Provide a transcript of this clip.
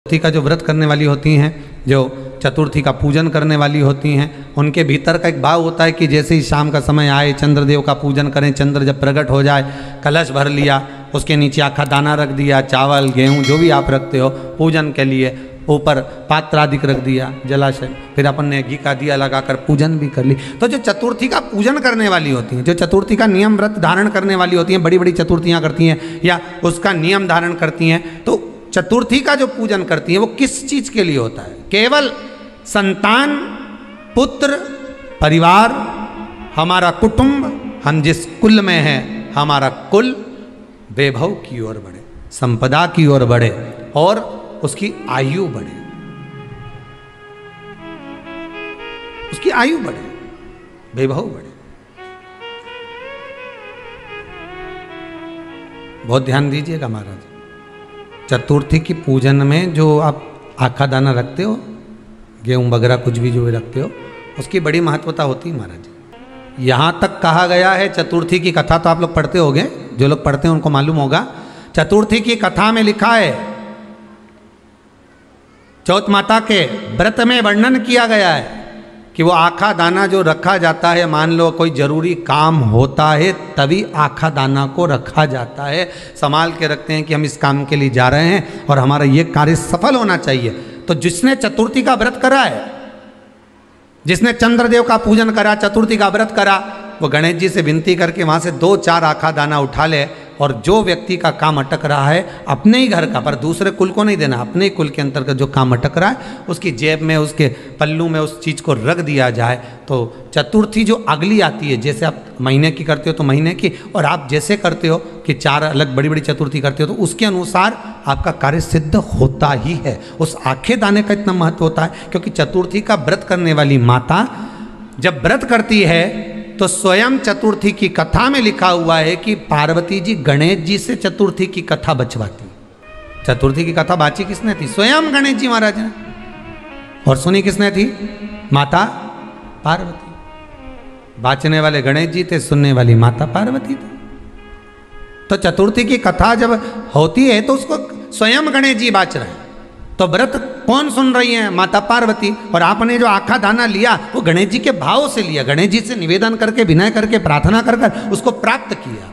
चतुर्थी का जो व्रत करने वाली होती हैं, जो चतुर्थी का पूजन करने वाली होती हैं, उनके भीतर का एक भाव होता है कि जैसे ही शाम का समय आए चंद्रदेव का पूजन करें। चंद्र जब प्रकट हो जाए, कलश भर लिया, उसके नीचे आखा दाना रख दिया, चावल गेहूं जो भी आप रखते हो पूजन के लिए, ऊपर पात्र आदि रख दिया जलाशय, फिर अपन ने घी का दिया लगाकर पूजन भी कर ली। तो जो चतुर्थी का पूजन करने वाली होती हैं, जो चतुर्थी का नियम व्रत धारण करने वाली होती हैं, बड़ी बड़ी चतुर्थियाँ करती हैं या उसका नियम धारण करती हैं, तो चतुर्थी का जो पूजन करती है वो किस चीज के लिए होता है? केवल संतान, पुत्र, परिवार, हमारा कुटुंब, हम जिस कुल में हैं, हमारा कुल वैभव की ओर बढ़े, संपदा की ओर बढ़े और उसकी आयु बढ़े, उसकी आयु बढ़े, वैभव बढ़े। बहुत ध्यान दीजिएगा महाराज, चतुर्थी की पूजन में जो आप आखा दाना रखते हो, गेहूं वगैरह कुछ भी जो भी रखते हो, उसकी बड़ी महत्वता होती है महाराज। यहाँ तक कहा गया है, चतुर्थी की कथा तो आप लोग पढ़ते होंगे, जो लोग पढ़ते हैं उनको मालूम होगा। चतुर्थी की कथा में लिखा है, चौथ माता के व्रत में वर्णन किया गया है कि वो आखा दाना जो रखा जाता है, मान लो कोई जरूरी काम होता है तभी आखा दाना को रखा जाता है, संभाल के रखते हैं कि हम इस काम के लिए जा रहे हैं और हमारा ये कार्य सफल होना चाहिए। तो जिसने चतुर्थी का व्रत करा है, जिसने चंद्रदेव का पूजन करा, चतुर्थी का व्रत करा, वो गणेश जी से विनती करके वहाँ से 2-4 आखा दाना उठा ले, और जो व्यक्ति का काम अटक रहा है अपने ही घर का, पर दूसरे कुल को नहीं देना, अपने ही कुल के अंतर्गत जो काम अटक रहा है उसकी जेब में, उसके पल्लू में उस चीज़ को रख दिया जाए। तो चतुर्थी जो अगली आती है, जैसे आप महीने की करते हो तो महीने की, और आप जैसे करते हो कि 4 अलग बड़ी बड़ी चतुर्थी करते हो तो उसके अनुसार आपका कार्य सिद्ध होता ही है। उस आखे दाने का इतना महत्व होता है क्योंकि चतुर्थी का व्रत करने वाली माता जब व्रत करती है तो स्वयं चतुर्थी की कथा में लिखा हुआ है कि पार्वती जी गणेश जी से चतुर्थी की कथा बचवाती। चतुर्थी की कथा बाची किसने थी? स्वयं गणेश जी महाराज ने। और सुनी किसने थी? माता पार्वती। बाचने वाले गणेश जी थे, सुनने वाली माता पार्वती थी। तो चतुर्थी की कथा जब होती है तो उसको स्वयं गणेश जी बाच रहे हैं, तो व्रत कौन सुन रही है? माता पार्वती। और आपने जो आखा दाना लिया वो गणेश जी के भाव से लिया, गणेश जी से निवेदन करके, विनय करके, प्रार्थना कर उसको प्राप्त किया।